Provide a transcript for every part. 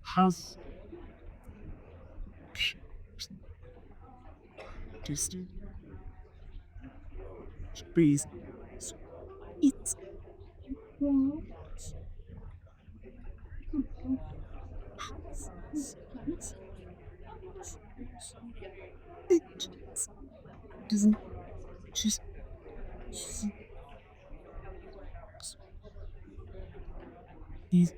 House. Just breathe. It's it doesn't just easy.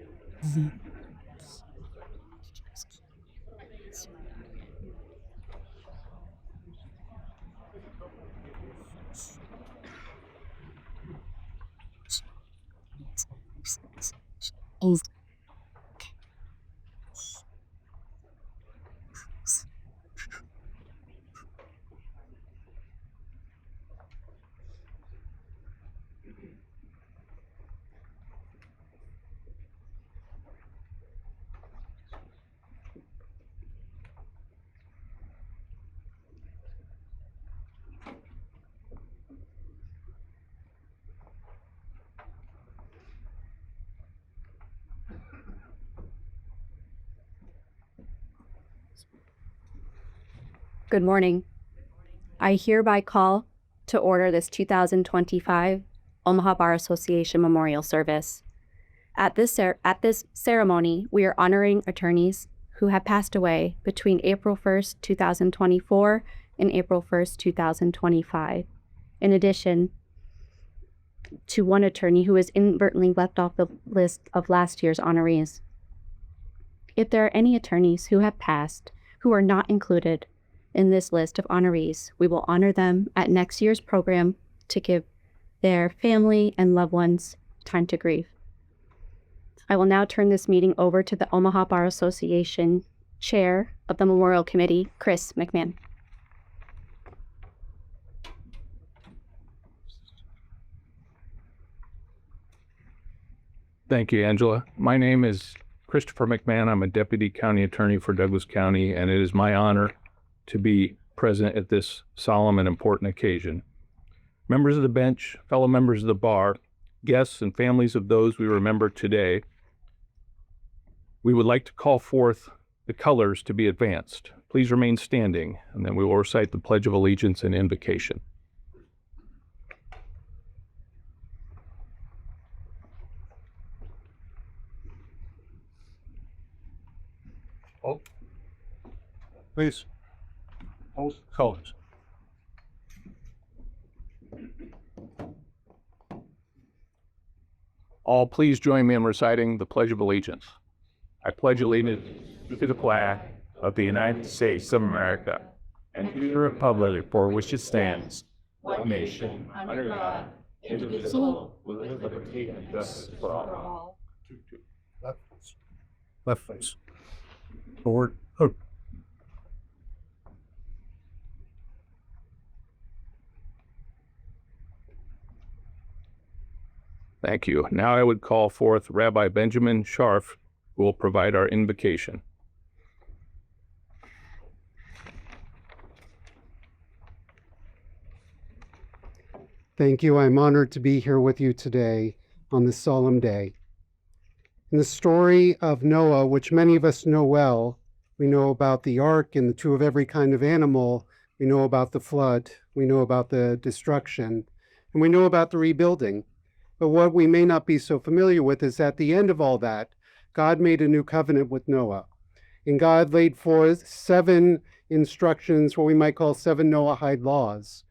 Good morning. I hereby call to order this 2025 Omaha Bar Association Memorial Service. At this ceremony, we are honoring attorneys who have passed away between April 1st, 2024 and April 1st, 2025. In addition to one attorney who was inadvertently left off the list of last year's honorees. If there are any attorneys who have passed who are not included in this list of honorees, we will honor them at next year's program to give their family and loved ones time to grieve. I will now turn this meeting over to the Omaha Bar Association Chair of the Memorial Committee, Chris McMahon. Thank you, Angela. My name is Christopher McMahon. I'm a Deputy County Attorney for Douglas County, and it is my honor to be present at this solemn and important occasion. Members of the bench, fellow members of the bar, guests and families of those we remember today, we would like to call forth the colors to be advanced. Please remain standing, and then we will recite the Pledge of Allegiance and invocation. Oh, please. Both colors. All please join me in reciting the Pledge of Allegiance. I pledge allegiance to the flag of the United States of America and to the republic for which it stands, one nation, under God, indivisible, with liberty and justice for all. Left face. Forward. Oh. Thank you. Now I would call forth Rabbi Benjamin Scharf, who will provide our invocation. Thank you. I'm honored to be here with you today on this solemn day. In the story of Noah, which many of us know well, we know about the ark and the two of every kind of animal. We know about the flood. We know about the destruction. And we know about the rebuilding. But what we may not be so familiar with is at the end of all that, God made a new covenant with Noah. And God laid forth 7 instructions, what we might call 7 Noahide laws,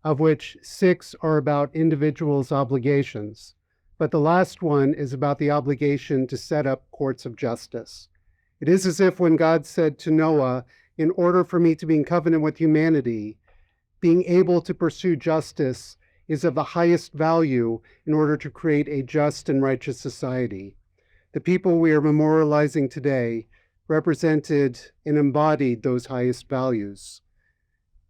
of which 6 are about individuals' obligations. But the last one is about the obligation to set up courts of justice. It is as if when God said to Noah, in order for me to be in covenant with humanity, being able to pursue justice is of the highest value in order to create a just and righteous society. The people we are memorializing today represented and embodied those highest values.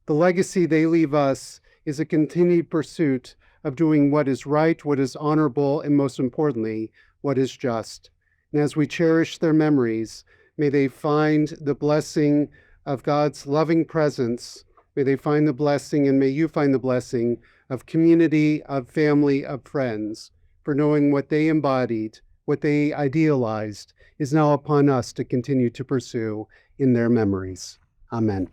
The legacy they leave us is a continued pursuit of doing what is right, what is honorable, and most importantly, what is just. And as we cherish their memories, may they find the blessing of God's loving presence. May they find the blessing, and may you find the blessing of community, of family, of friends, for knowing what they embodied, what they idealized, is now upon us to continue to pursue in their memories. Amen.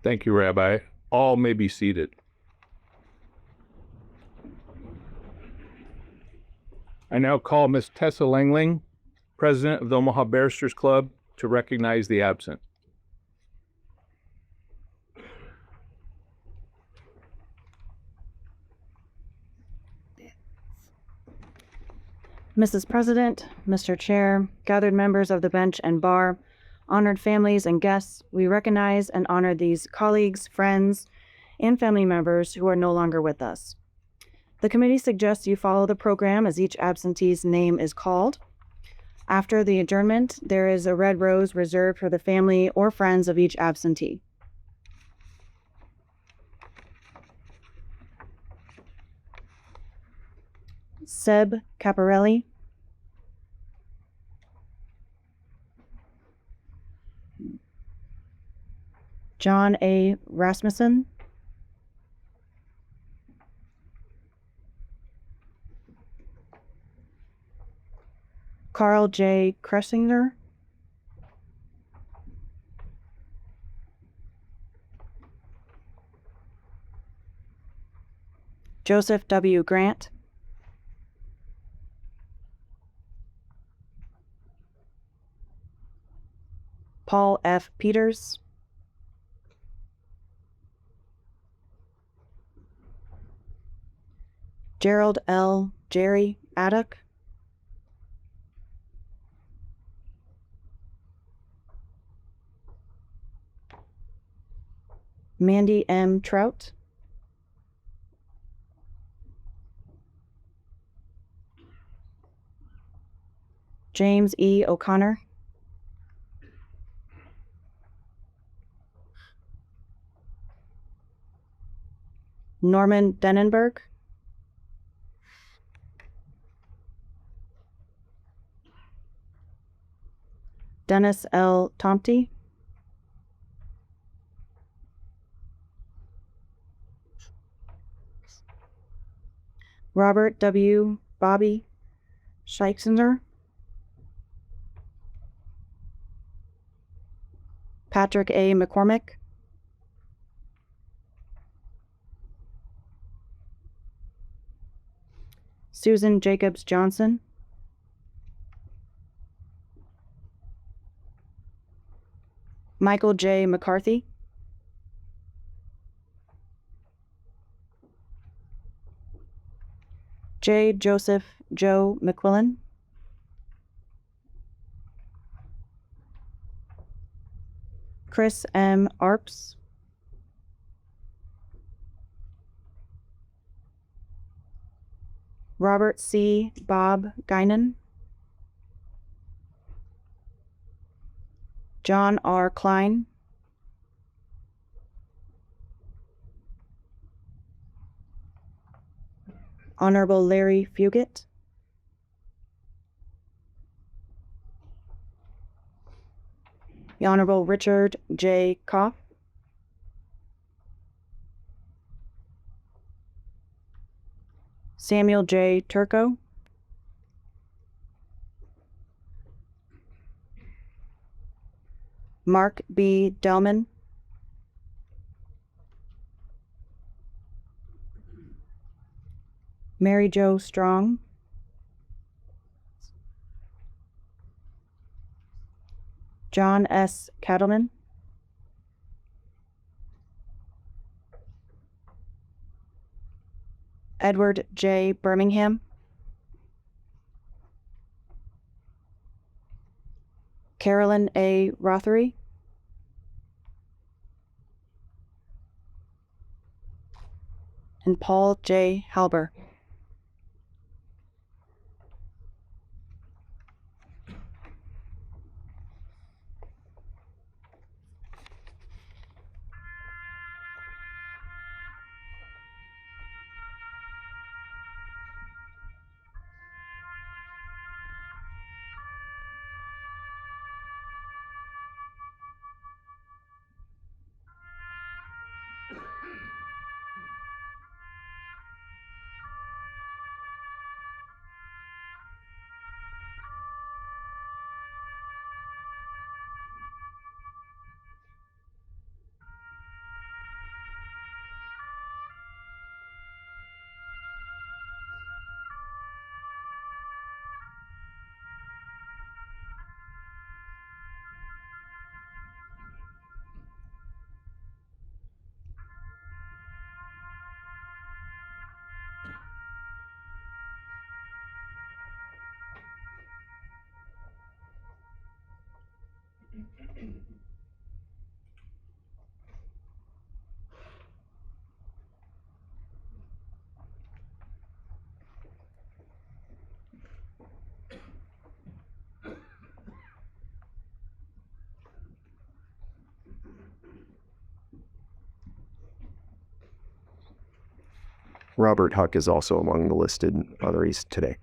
Thank you, Rabbi. All may be seated. I now call Ms. Tessa Langling, President of the Omaha Barristers Club, to recognize the absent. Mrs. President, Mr. Chair, gathered members of the bench and bar, honored families and guests, we recognize and honor these colleagues, friends, and family members who are no longer with us. The committee suggests you follow the program as each absentee's name is called. After the adjournment, there is a red rose reserved for the family or friends of each absentee. Seb Caparelli, John A. Rasmussen, Carl J. Kressinger, Joseph W. Grant, Paul F. Peters, Gerald L. Jerry Addock, Mandy M. Trout, James E. O'Connor, Norman Denenberg, Dennis L. Tomty, Robert W. Bobby Scheixner, Patrick A. McCormick, Susan Jacobs Johnson, Michael J. McCarthy, J. Joseph Joe McQuillan, Chris M. Arps, Robert C. Bob Guinan, John R. Klein, Honorable Larry Fugit, the Honorable Richard J. Koff, Samuel J. Turco, Mark B. Delman, Mary Jo Strong, John S. Cattleman, Edward J. Birmingham, Carolyn A. Rothery, and Paul J. Halber. Robert Huck is also among the listed honorees today.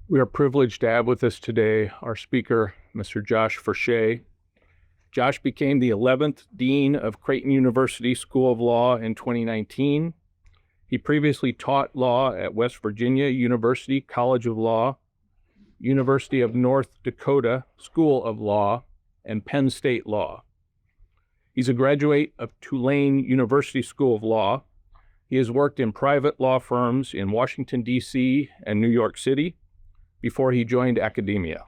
We are privileged to have with us today our speaker, Mr. Josh Fershee. Josh became the 11th Dean of Creighton University School of Law in 2019. He previously taught law at West Virginia University College of Law, University of North Dakota School of Law, and Penn State Law. He's a graduate of Tulane University School of Law. He has worked in private law firms in Washington, D.C. and New York City before he joined academia.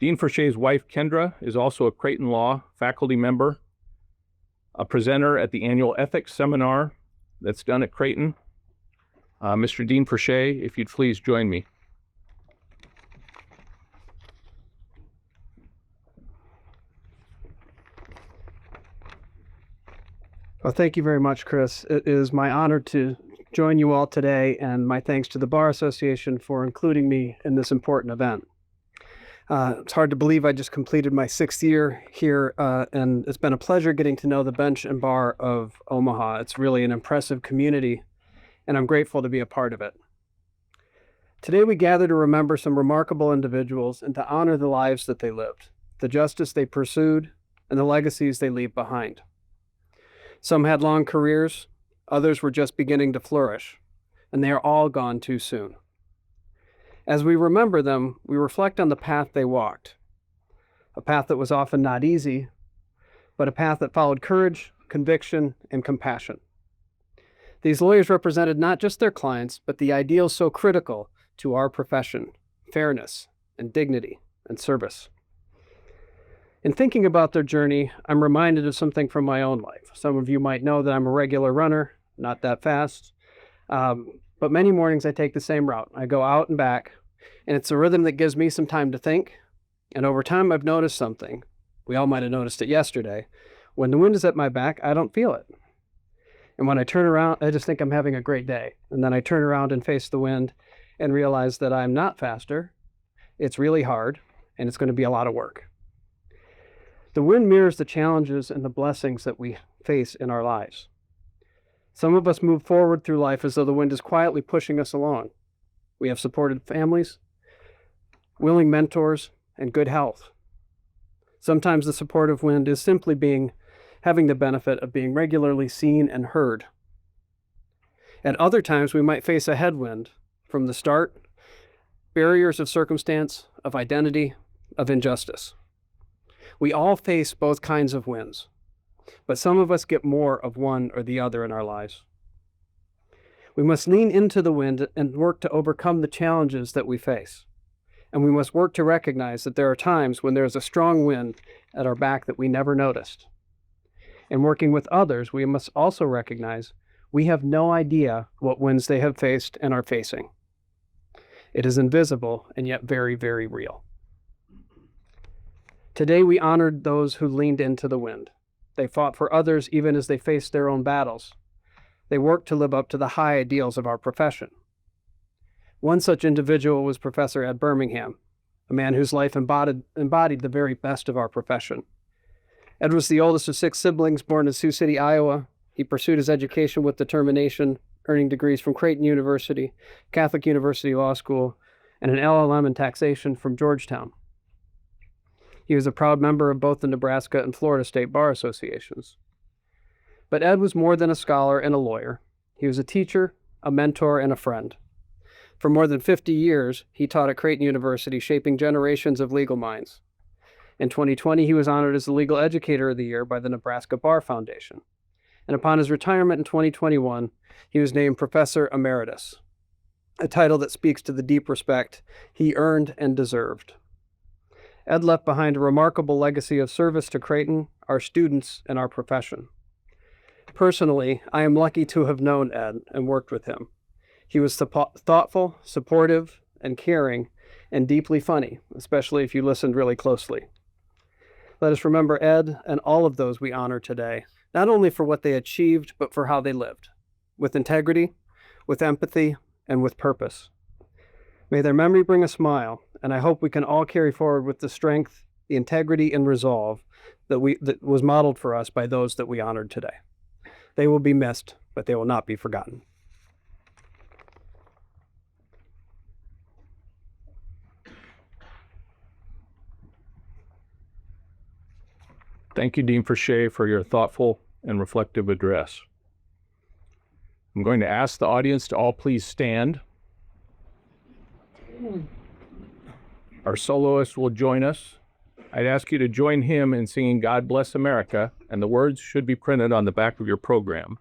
Dean Fershee's wife, Kendra, is also a Creighton Law faculty member, a presenter at the annual ethics seminar that's done at Creighton. Mr. Dean Fershee, if you'd please join me. Well, thank you very much, Chris. It is my honor to join you all today, and my thanks to the Bar Association for including me in this important event. It's hard to believe I just completed my 6th year here, and it's been a pleasure getting to know the bench and bar of Omaha. It's really an impressive community, and I'm grateful to be a part of it. Today we gather to remember some remarkable individuals and to honor the lives that they lived, the justice they pursued, and the legacies they leave behind. Some had long careers, others were just beginning to flourish, and they are all gone too soon. As we remember them, we reflect on the path they walked, a path that was often not easy, but a path that followed courage, conviction, and compassion. These lawyers represented not just their clients, but the ideals so critical to our profession: fairness and dignity and service. In thinking about their journey, I'm reminded of something from my own life. Some of you might know that I'm a regular runner, not that fast, but many mornings I take the same route. I go out and back, and it's a rhythm that gives me some time to think. And over time, I've noticed something. We all might have noticed it yesterday. When the wind is at my back, I don't feel it. And when I turn around, I just think I'm having a great day. And then I turn around and face the wind and realize that I'm not faster. It's really hard, and it's going to be a lot of work. The wind mirrors the challenges and the blessings that we face in our lives. Some of us move forward through life as though the wind is quietly pushing us along. We have supported families, willing mentors, and good health. Sometimes the supportive wind is simply having the benefit of being regularly seen and heard. At other times, we might face a headwind from the start, barriers of circumstance, of identity, of injustice. We all face both kinds of winds, but some of us get more of one or the other in our lives. We must lean into the wind and work to overcome the challenges that we face. And we must work to recognize that there are times when there is a strong wind at our back that we never noticed. In working with others, we must also recognize we have no idea what winds they have faced and are facing. It is invisible and yet very, very real. Today we honored those who leaned into the wind. They fought for others even as they faced their own battles. They worked to live up to the high ideals of our profession. One such individual was Professor Ed Birmingham, a man whose life embodied the very best of our profession. Ed was the oldest of 6 siblings born in Sioux City, Iowa. He pursued his education with determination, earning degrees from Creighton University, Catholic University Law School, and an LLM in taxation from Georgetown. He was a proud member of both the Nebraska and Florida State Bar Associations. But Ed was more than a scholar and a lawyer. He was a teacher, a mentor, and a friend. For more than 50 years, he taught at Creighton University, shaping generations of legal minds. In 2020, he was honored as the Legal Educator of the Year by the Nebraska Bar Foundation. And upon his retirement in 2021, he was named Professor Emeritus, a title that speaks to the deep respect he earned and deserved. Ed left behind a remarkable legacy of service to Creighton, our students, and our profession. Personally, I am lucky to have known Ed and worked with him. He was thoughtful, supportive, and caring, and deeply funny, especially if you listened really closely. Let us remember Ed and all of those we honor today, not only for what they achieved, but for how they lived, with integrity, with empathy, and with purpose. May their memory bring a smile, and I hope we can all carry forward with the strength, the integrity, and resolve that was modeled for us by those that we honored today. They will be missed, but they will not be forgotten. Thank you, Dean Fershee, for your thoughtful and reflective address. I'm going to ask the audience to all please stand. Our soloist will join us. I'd ask you to join him in singing God Bless America, and the words should be printed on the back of your program.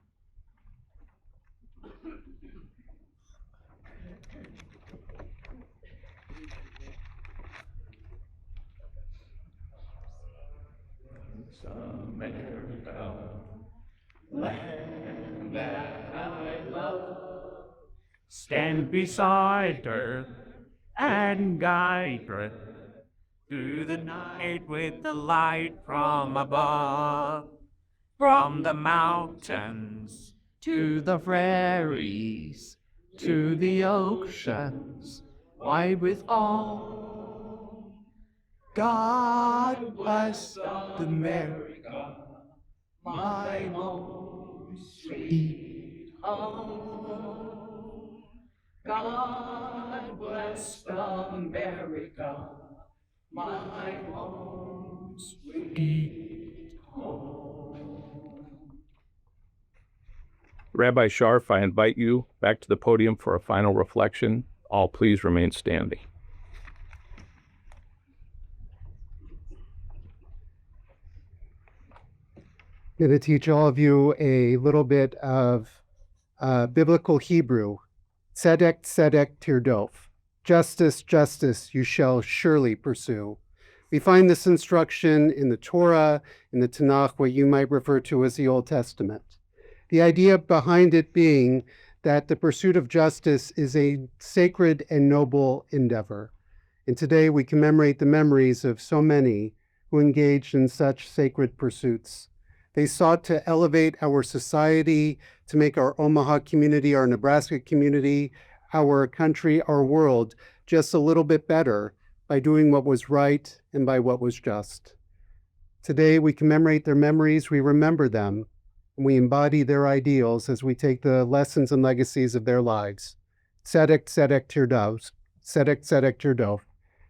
America, land that I love, stand beside her and guide her through the night with the light from above, from the mountains to the prairies, to the oceans, wide with all. God bless America, my own sweet home. God bless America, my own sweet home. Rabbi Sharf, I invite you back to the podium for a final reflection. All please remain standing. I'm going to teach all of you a little bit of biblical Hebrew. Tzedek, tzedek, tirdof. Justice, justice, you shall surely pursue. We find this instruction in the Torah, in the Tanakh, what you might refer to as the Old Testament. The idea behind it being that the pursuit of justice is a sacred and noble endeavor. And today we commemorate the memories of so many who engaged in such sacred pursuits. They sought to elevate our society, to make our Omaha community, our Nebraska community, our country, our world just a little bit better by doing what was right and by what was just. Today we commemorate their memories, we remember them, and we embody their ideals as we take the lessons and legacies of their lives. Tzedek, tzedek, tirdof. Tzedek, tzedek, tirdof.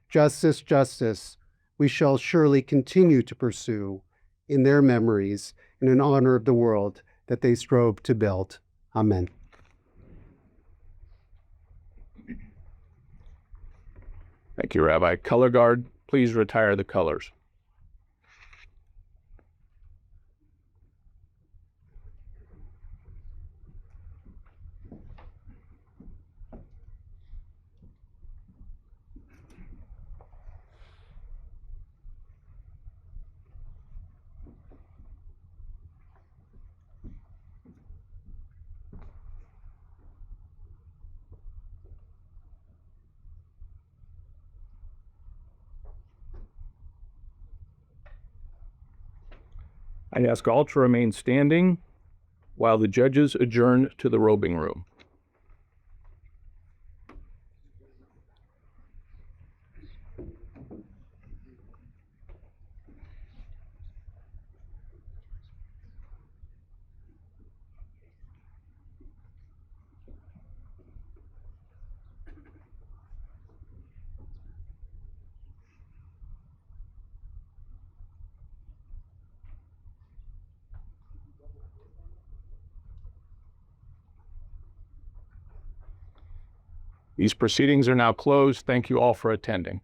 Justice, justice, we shall surely continue to pursue in their memories and in honor of the world that they strove to build. Amen. Thank you, Rabbi. Color guard, please retire the colors. I ask all to remain standing while the judges adjourn to the robing room. These proceedings are now closed. Thank you all for attending.